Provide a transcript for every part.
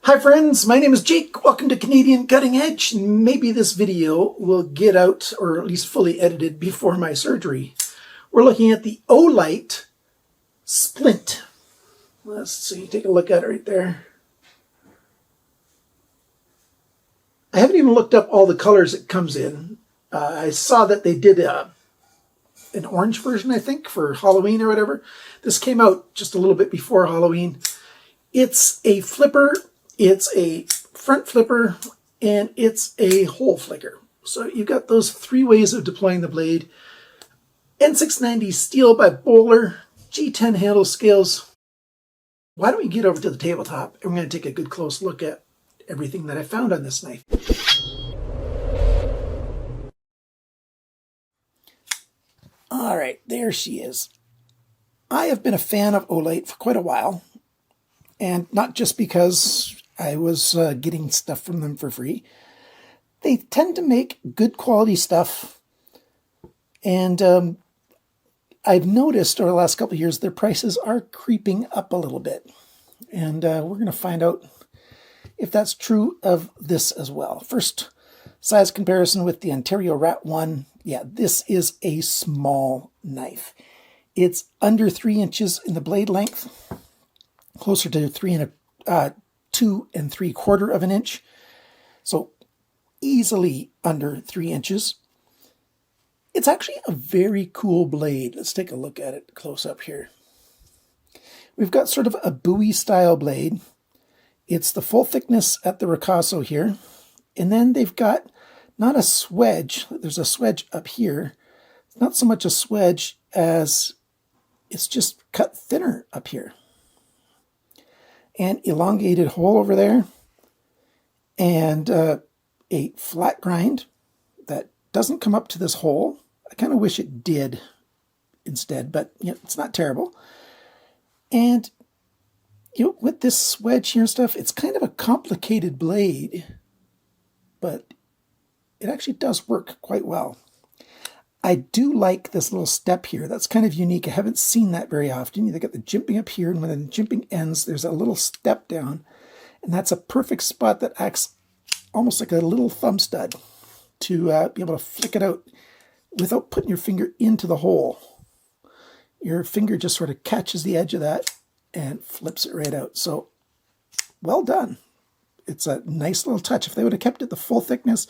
Hi friends, my name is Jake. Welcome to Canadian Cutting Edge. Maybe this video will get out, or at least fully edited, before my surgery. We're looking at the OLight Splint. Let's see, take a look at it right there. I haven't even looked up all the colors it comes in. I saw that they did an orange version, I think, for Halloween or whatever. This came out just a little bit before Halloween. It's a flipper. It's a front flipper, and it's a hole flicker. So you've got those three ways of deploying the blade. N690 steel by Bowler, G10 handle scales. Why don't we get over to the tabletop, and we're going to take a good close look at everything that I found on this knife. All right, there she is. I have been a fan of OLight for quite a while, and not just because I was getting stuff from them for free. They tend to make good quality stuff, and I've noticed over the last couple of years their prices are creeping up a little bit, and we're going to find out if that's true of this as well. First, size comparison with the Ontario Rat 1. Yeah, this is a small knife. It's under 3 inches in the blade length, closer to 2 3/4 of an inch. So easily under 3 inches. It's actually a very cool blade. Let's take a look at it close up here. We've got sort of a buoy style blade. It's the full thickness at the ricasso here. And then they've got not a swedge. There's a swedge up here. It's not so much a swedge as it's just cut thinner up here. An elongated hole over there, and a flat grind that doesn't come up to this hole. I kind of wish it did instead, but you know, it's not terrible. And you know, with this swedge here and stuff, it's kind of a complicated blade, but it actually does work quite well. I do like this little step here. That's kind of unique. I haven't seen that very often. You got the jimping up here, and when the jimping ends, there's a little step down. And that's a perfect spot that acts almost like a little thumb stud to be able to flick it out without putting your finger into the hole. Your finger just sort of catches the edge of that and flips it right out. So, well done. It's a nice little touch. If they would have kept it the full thickness,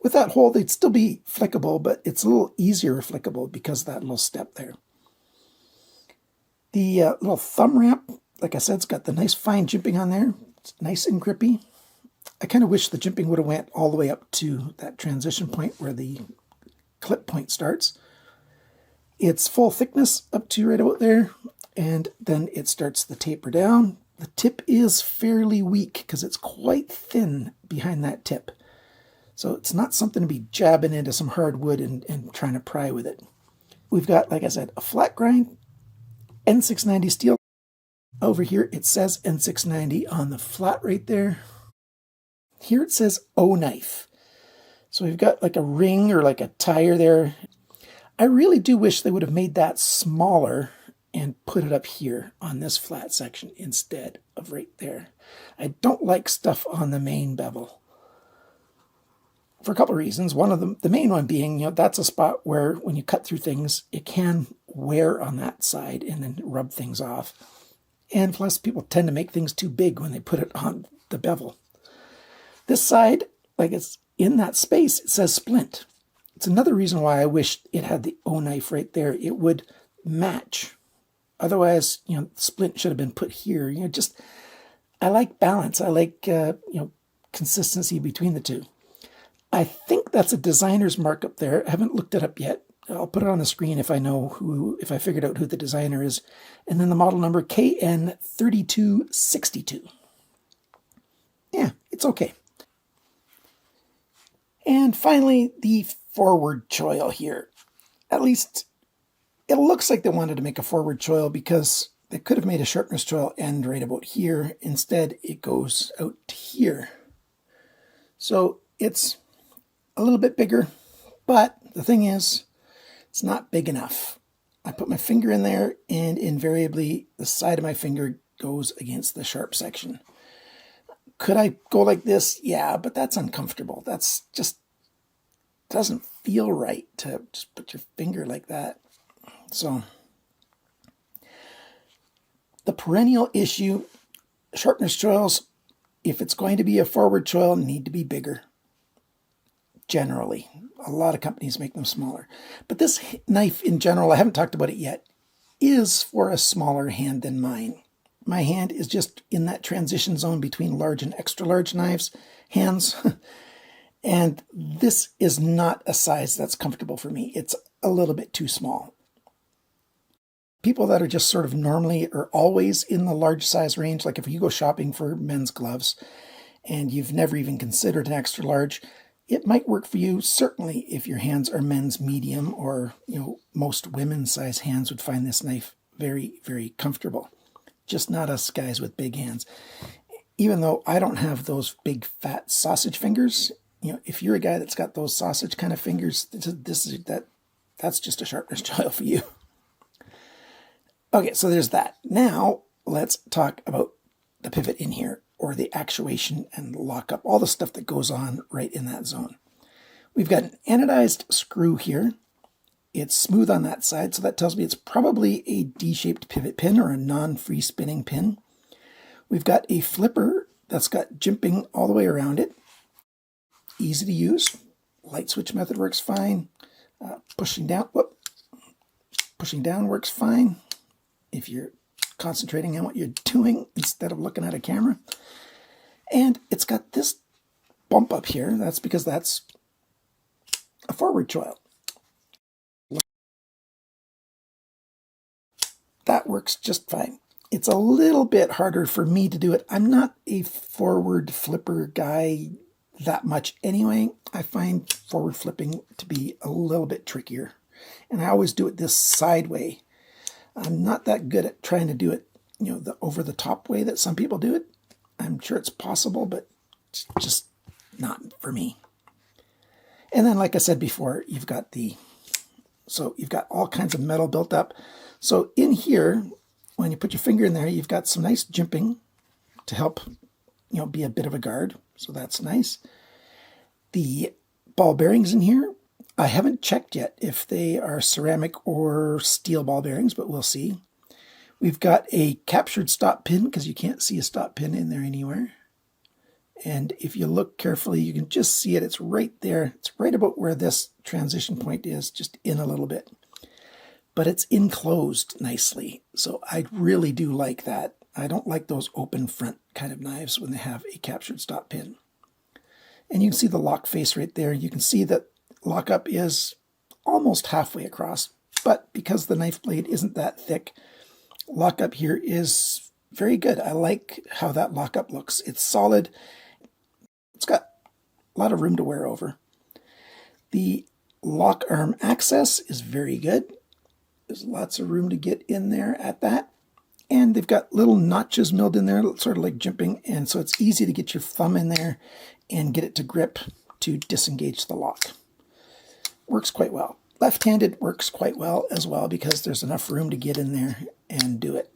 with that hole, they'd still be flickable, but it's a little easier flickable because of that little step there. The little thumb ramp, like I said, it's got the nice fine jimping on there. It's nice and grippy. I kind of wish the jimping would have went all the way up to that transition point where the clip point starts. It's full thickness up to right about there, and then it starts to taper down. The tip is fairly weak because it's quite thin behind that tip. So it's not something to be jabbing into some hardwood and trying to pry with it. We've got, like I said, a flat grind, N690 steel. Over here it says N690 on the flat right there. Here it says OKnife. So we've got like a ring or like a tire there. I really do wish they would have made that smaller and put it up here on this flat section instead of right there. I don't like stuff on the main bevel, for a couple of reasons. One of them, the main one being, you know, that's a spot where when you cut through things, it can wear on that side and then rub things off. And plus, people tend to make things too big when they put it on the bevel. This side, like it's in that space, it says splint. It's another reason why I wish it had the OKnife right there. It would match. Otherwise, you know, splint should have been put here. You know, just, I like balance. I like, you know, consistency between the two. I think that's a designer's mark up there. I haven't looked it up yet. I'll put it on the screen if I figured out who the designer is. And then the model number KN3262. Yeah, it's okay. And finally, the forward choil here. At least it looks like they wanted to make a forward choil because they could have made a sharpness choil end right about here. Instead, it goes out to here. So it's a little bit bigger, but the thing is, it's not big enough. I put my finger in there, and invariably the side of my finger goes against the sharp section. Could I go like this? Yeah, but that's uncomfortable. That's just doesn't feel right to just put your finger like that. So the perennial issue, sharpener's choils, if it's going to be a forward choil, need to be bigger. Generally, a lot of companies make them smaller. But this knife in general, I haven't talked about it yet, is for a smaller hand than mine. My hand is just in that transition zone between large and extra large hands. And this is not a size that's comfortable for me. It's a little bit too small. People that are just sort of normally or always in the large size range, like if you go shopping for men's gloves and you've never even considered an extra large, it might work for you. Certainly if your hands are men's medium, or most women's size hands would find this knife very, very comfortable. Just not us guys with big hands. Even though I don't have those big fat sausage fingers, if you're a guy that's got those sausage kind of fingers, that's just a sharpener's choil for you. Okay, so there's that. Now let's talk about the pivot in here, or the actuation and lockup, all the stuff that goes on right in that zone. We've got an anodized screw here. It's smooth on that side, so that tells me it's probably a D-shaped pivot pin or a non-free spinning pin. We've got a flipper that's got jimping all the way around it. Easy to use. Light switch method works fine. Pushing down works fine if you're concentrating on what you're doing instead of looking at a camera. And it's got this bump up here. That's because that's a forward choil. That works just fine. It's a little bit harder for me to do it. I'm not a forward flipper guy that much anyway. I find forward flipping to be a little bit trickier. And I always do it this side way. I'm not that good at trying to do it, the over-the-top way that some people do it. I'm sure it's possible, but it's just not for me. And then, like I said before, you've got all kinds of metal built up. So in here, when you put your finger in there, you've got some nice jimping to help, be a bit of a guard. So that's nice. The ball bearings in here, I haven't checked yet if they are ceramic or steel ball bearings, but we'll see. We've got a captured stop pin, because you can't see a stop pin in there anywhere. And if you look carefully, you can just see it. It's right there. It's right about where this transition point is, just in a little bit. But it's enclosed nicely, so I really do like that. I don't like those open front kind of knives when they have a captured stop pin. And you can see the lock face right there. You can see that lockup is almost halfway across, but because the knife blade isn't that thick, lockup here is very good. I like how that lockup looks. It's solid. It's got a lot of room to wear over. The lock arm access is very good. There's lots of room to get in there at that. And they've got little notches milled in there, sort of like jimping, and so it's easy to get your thumb in there and get it to grip to disengage the lock. Works quite well. Left-handed works quite well as well, because there's enough room to get in there and do it.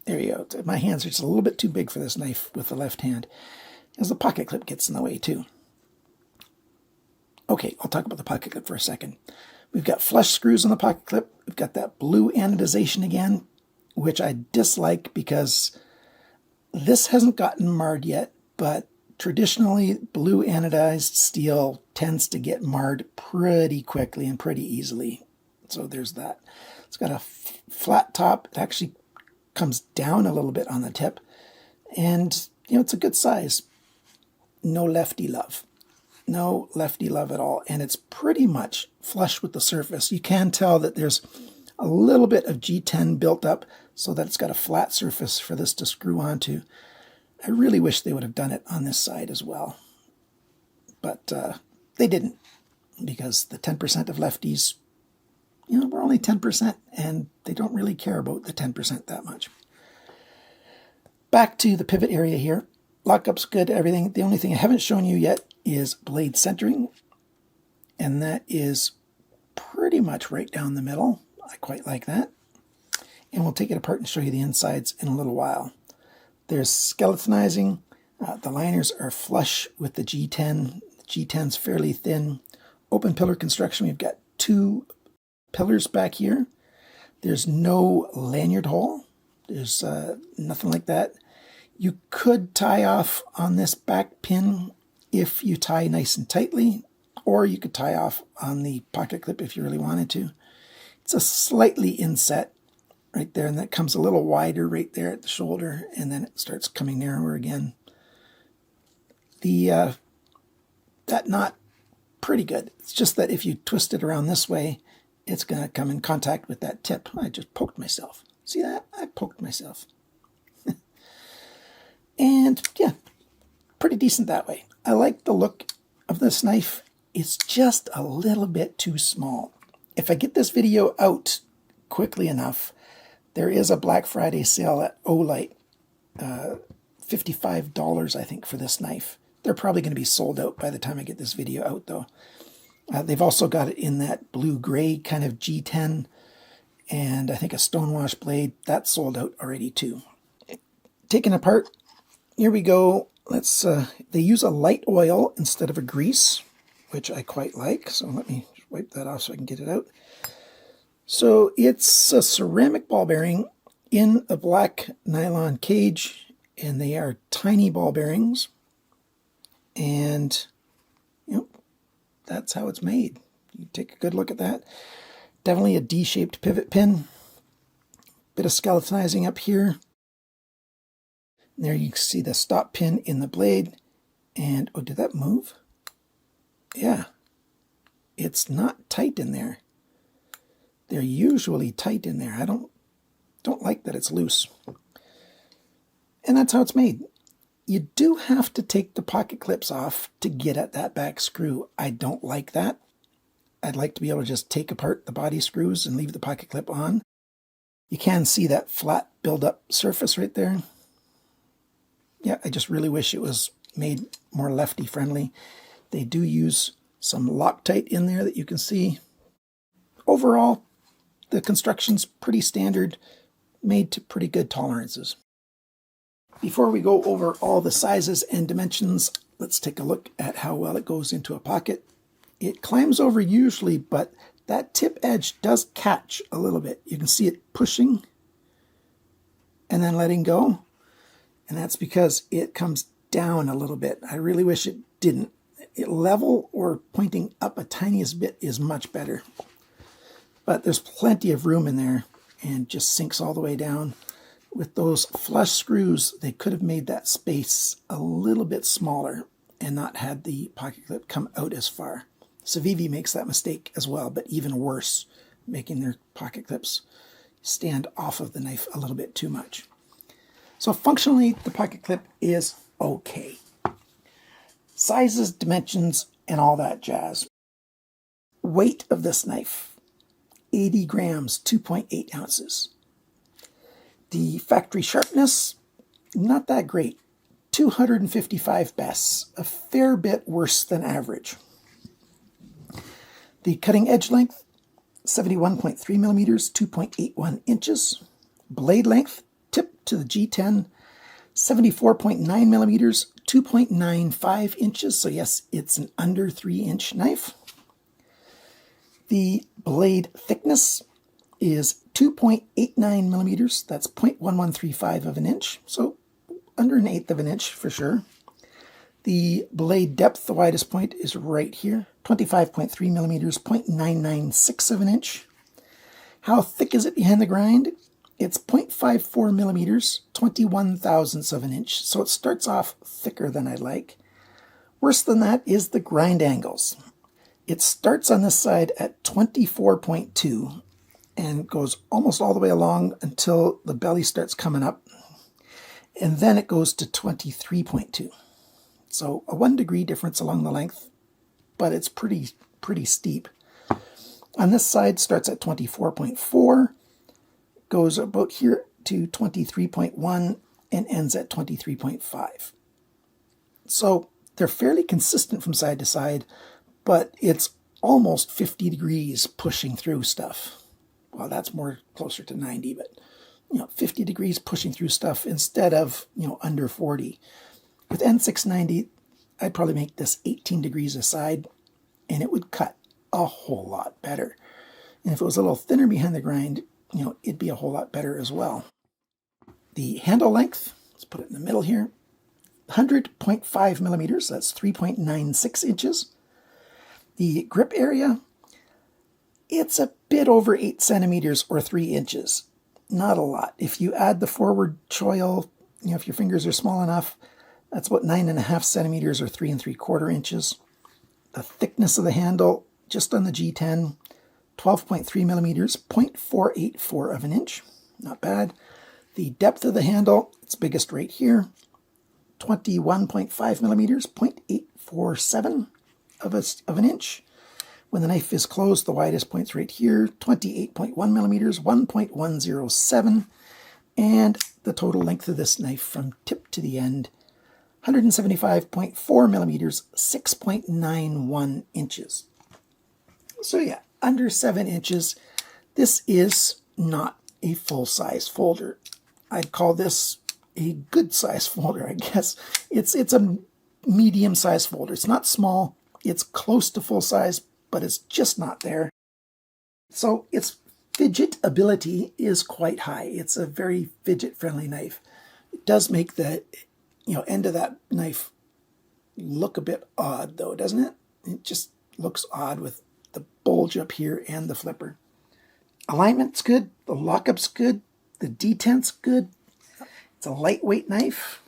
There you go. My hands are just a little bit too big for this knife with the left hand, as the pocket clip gets in the way too. Okay, I'll talk about the pocket clip for a second. We've got flush screws on the pocket clip. We've got that blue anodization again, which I dislike because this hasn't gotten marred yet, but traditionally blue anodized steel tends to get marred pretty quickly and pretty easily. So there's that. It's got a flat top. It actually comes down a little bit on the tip, and it's a good size. No lefty love. No lefty love at all, and it's pretty much flush with the surface. You can tell that there's a little bit of G10 built up so that it's got a flat surface for this to screw onto. I really wish they would have done it on this side as well, but they didn't, because the 10% of lefties, we're only 10%, and they don't really care about the 10% that much. Back to the pivot area here. Lockup's good, everything. The only thing I haven't shown you yet is blade centering, and that is pretty much right down the middle. I quite like that. and we'll take it apart and show you the insides in a little while. There's skeletonizing. The liners are flush with the G10. The G10's fairly thin. Open pillar construction. We've got 2 pillars back here. There's no lanyard hole. There's nothing like that. You could tie off on this back pin if you tie nice and tightly, or you could tie off on the pocket clip if you really wanted to. It's a slightly inset right there, and that comes a little wider right there at the shoulder, and then it starts coming narrower again. That knot, pretty good. It's just that if you twist it around this way, it's going to come in contact with that tip. I just poked myself. See that? I poked myself. And yeah, pretty decent that way. I like the look of this knife. It's just a little bit too small. If I get this video out quickly enough, there is a Black Friday sale at OLight. $55, I think, for this knife. They're probably going to be sold out by the time I get this video out, though. They've also got it in that blue-gray kind of G10, and I think a stonewash blade. That's sold out already, too. Taken apart, here we go. Let's. They use a light oil instead of a grease, which I quite like. So let me wipe that off so I can get it out. So it's a ceramic ball bearing in a black nylon cage, and they are tiny ball bearings. And, that's how it's made. You take a good look at that. Definitely a D-shaped pivot pin. Bit of skeletonizing up here. There you can see the stop pin in the blade. And, oh, did that move? Yeah. It's not tight in there. They're usually tight in there. I don't like that it's loose. And that's how it's made. You do have to take the pocket clips off to get at that back screw. I don't like that. I'd like to be able to just take apart the body screws and leave the pocket clip on. You can see that flat build-up surface right there. Yeah, I just really wish it was made more lefty-friendly. They do use some Loctite in there that you can see. Overall, the construction's pretty standard, made to pretty good tolerances. Before we go over all the sizes and dimensions, let's take a look at how well it goes into a pocket. It climbs over usually, but that tip edge does catch a little bit. You can see it pushing and then letting go. And that's because it comes down a little bit. I really wish it didn't. Level or pointing up a tiniest bit is much better. But there's plenty of room in there and just sinks all the way down. With those flush screws, they could have made that space a little bit smaller and not had the pocket clip come out as far. Civivi makes that mistake as well, but even worse, making their pocket clips stand off of the knife a little bit too much. So functionally, the pocket clip is okay. Sizes, dimensions, and all that jazz. Weight of this knife, 80 grams, 2.8 ounces. The factory sharpness, not that great. 255 bests, a fair bit worse than average. The cutting edge length, 71.3 millimeters, 2.81 inches. Blade length, tip to the G10, 74.9 millimeters, 2.95 inches. So yes, it's an under 3-inch knife. The blade thickness is 2.89 millimeters. That's 0.1135 of an inch. So under 1/8 of an inch for sure. The blade depth, the widest point, is right here. 25.3 millimeters, 0.996 of an inch. How thick is it behind the grind? It's 0.54 millimeters, 21 thousandths of an inch. So it starts off thicker than I'd like. Worse than that is the grind angles. It starts on this side at 24.2 and goes almost all the way along until the belly starts coming up. And then it goes to 23.2. So a 1 degree difference along the length, but it's pretty steep. On this side starts at 24.4, goes about here to 23.1, and ends at 23.5. So they're fairly consistent from side to side, but it's almost 50 degrees pushing through stuff. Well, that's more closer to 90, but 50 degrees pushing through stuff instead of, under 40. With N690, I'd probably make this 18 degrees aside, and it would cut a whole lot better. And if it was a little thinner behind the grind, it'd be a whole lot better as well. The handle length, let's put it in the middle here, 100.5 millimeters, that's 3.96 inches. The grip area, it's a bit over 8 centimeters or 3 inches. Not a lot. If you add the forward choil, if your fingers are small enough, that's about 9.5 centimeters or 3 3/4 inches. The thickness of the handle, just on the G10, 12.3 millimeters, 0.484 of an inch. Not bad. The depth of the handle, it's biggest right here, 21.5 millimeters, 0.847 of an inch. When the knife is closed, the widest point's right here, 28.1 millimeters, 1.107. And the total length of this knife from tip to the end, 175.4 millimeters, 6.91 inches. So yeah, under 7 inches. This is not a full-size folder. I'd call this a good-size folder, I guess. It's a medium-size folder. It's not small. It's close to full-size, but it's just not there. So its fidget ability is quite high. It's a very fidget-friendly knife. It does make the end of that knife look a bit odd, though, doesn't it? It just looks odd with the bulge up here and the flipper. Alignment's good. The lockup's good. The detent's good. It's a lightweight knife.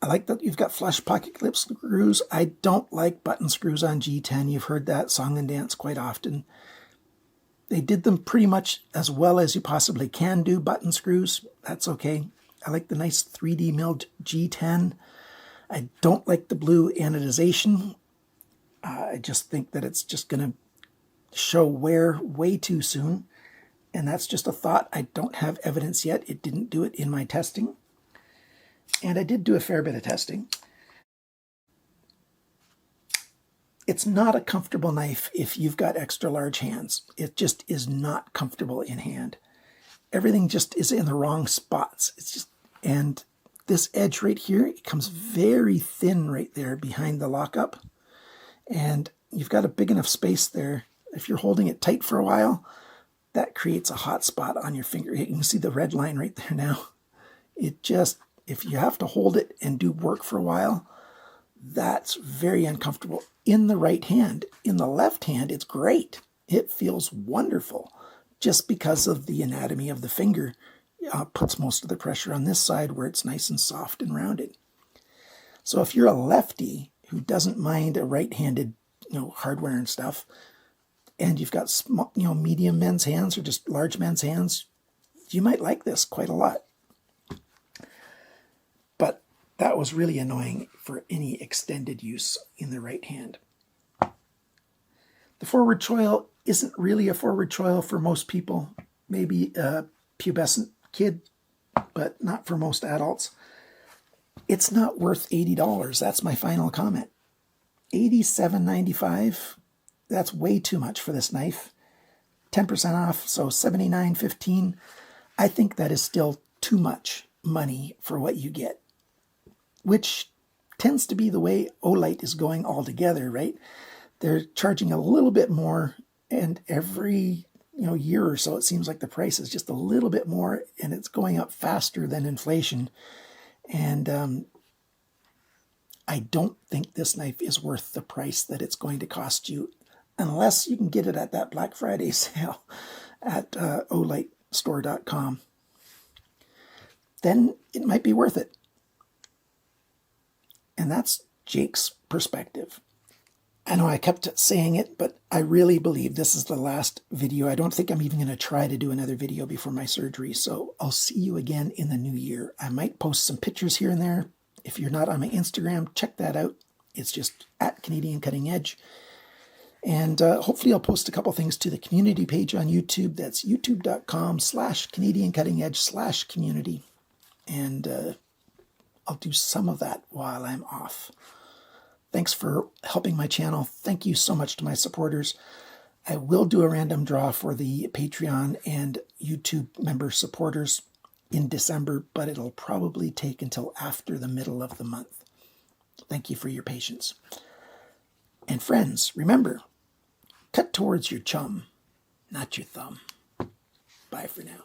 I like that you've got flush pocket clip screws. I don't like button screws on G10. You've heard that song and dance quite often. They did them pretty much as well as you possibly can do button screws. That's okay. I like the nice 3D milled G10. I don't like the blue anodization. I just think that it's just going to show wear way too soon. And that's just a thought. I don't have evidence yet. It didn't do it in my testing. And I did do a fair bit of testing. It's not a comfortable knife if you've got extra large hands. It just is not comfortable in hand. Everything just is in the wrong spots. And this edge right here, it comes very thin right there behind the lockup. And you've got a big enough space there. If you're holding it tight for a while, that creates a hot spot on your finger. You can see the red line right there now. If you have to hold it and do work for a while, that's very uncomfortable in the right hand. In the left hand, it's great. It feels wonderful just because of the anatomy of the finger. Puts most of the pressure on this side where it's nice and soft and rounded. So if you're a lefty who doesn't mind a right-handed, hardware and stuff, and you've got small, medium men's hands or just large men's hands, you might like this quite a lot. But that was really annoying for any extended use in the right hand. The forward choil isn't really a forward choil for most people. Maybe a pubescent kid, but not for most adults. It's not worth $80. That's my final comment. $87.95. That's way too much for this knife. 10% off, so $79.15. I think that is still too much money for what you get, which tends to be the way OLight is going altogether, right? They're charging a little bit more, and every year or so it seems like the price is just a little bit more, and it's going up faster than inflation. And I don't think this knife is worth the price that it's going to cost you, unless you can get it at that Black Friday sale at OLightstore.com. Then it might be worth it. And that's Jake's perspective. I know I kept saying it, but I really believe this is the last video. I don't think I'm even going to try to do another video before my surgery, so I'll see you again in the new year. I might post some pictures here and there. If you're not on my Instagram, check that out. It's just at Canadian Cutting Edge. And hopefully I'll post a couple things to the community page on YouTube. That's youtube.com/CanadianCuttingEdge/community. And I'll do some of that while I'm off. Thanks for helping my channel. Thank you so much to my supporters. I will do a random draw for the Patreon and YouTube member supporters in December, but it'll probably take until after the middle of the month. Thank you for your patience. And friends, remember, cut towards your chum, not your thumb. Bye for now.